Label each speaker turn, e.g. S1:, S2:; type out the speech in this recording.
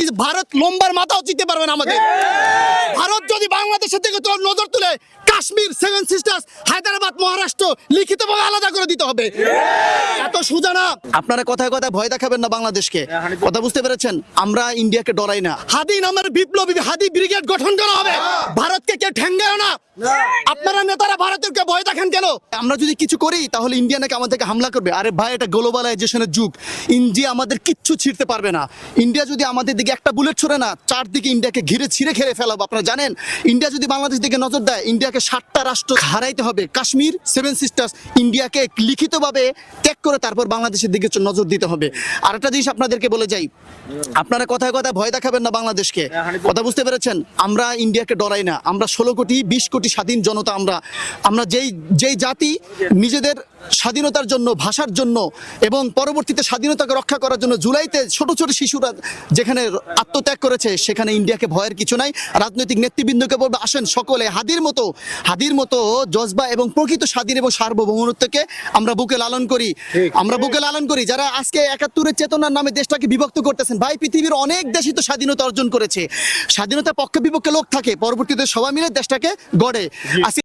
S1: কিন্তু ভারত লম্বার মাথাও চিনতে পারবে না আমাদের। ভারত যদি বাংলাদেশের দিকে তোর নজর তুলে কাশ্মীর, সেভেন সিস্টার্স, হায়দ্রাবাদ, মহারাষ্ট্র লিখিতভাবে আলাদা করে দিতে হবে। এত সোজা না। আপনারা কথায় কথায় ভয় দেখাবেন না বাংলাদেশকে, কথা বুঝতে পেরেছেন? আমরা ইন্ডিয়াকে ডরাই না। হাদি নামের বিপ্লবী হাদি ব্রিগেড গঠন করা হবে। ভারতকে কেউ ঠেঙ্গায় না। আপনারা নেতারা ভারতেরকে ভয় দেখেন কেন? আমরা যদি কিছু করি তাহলে ইন্ডিয়া নাকি আমাদেরকে হামলা করবে। আরে ভাই, এটা গ্লোবালাইজেশনের যুগ। ইন্ডিয়া আমাদের কিচ্ছু ছিঁড়তে পারবে না। ইন্ডিয়া যদি আমাদের দিকে একটা বুলেট ছড়ে না, চারদিকে ইন্ডিয়াকে ঘিরে ছিঁড়ে খেলে ফেলাবো। আপনারা জানেন, ইন্ডিয়া যদি বাংলাদেশ দিকে নজর দেয়, ইন্ডিয়াকে 7টা রাষ্ট্র হারাইতে হবে। কাশ্মীর, সেভেন সিস্টার্স, ইন্ডিয়াকে লিখিতভাবে ত্যাগ করে তারপর বাংলাদেশের দিকে নজর দিতে হবে। আর একটা জিনিস আপনাদেরকে বলে যাই, আপনারা কথায় কথায় ভয় দেখাবেন না বাংলাদেশকে, কথা বুঝতে পেরেছেন? আমরা ইন্ডিয়াকে ডরাই না। আমরা 16 কোটি 20 কোটি স্বাধীন জনতা। আমরা যেই জাতি নিজেদের স্বাধীনতার জন্য, ভাষার জন্য এবং পরবর্তীতে স্বাধীনতাকে রক্ষা করার জন্য জুলাইতে ছোট ছোট শিশুরা যেখানে আত্মত্যাগ করেছে, সেখানে ইন্ডিয়াকে ভয়ের কিছু নাই। রাজনৈতিক নেতৃবৃন্দকে বলবো, আসেন সকলে হাদির মতো জজবা এবং প্রকৃত স্বাধীন এবং সার্বভৌমত্বকে আমরা বুকে লালন করি। যারা আজকে 71-এর চেতনার নামে দেশটাকে বিভক্ত করতেছেন, ভাই পৃথিবীর অনেক দেশই তো স্বাধীনতা অর্জন করেছে। স্বাধীনতা পক্ষে বিপক্ষে লোক থাকে, পরবর্তীতে সবাই মিলে দেশটাকে গড়ে।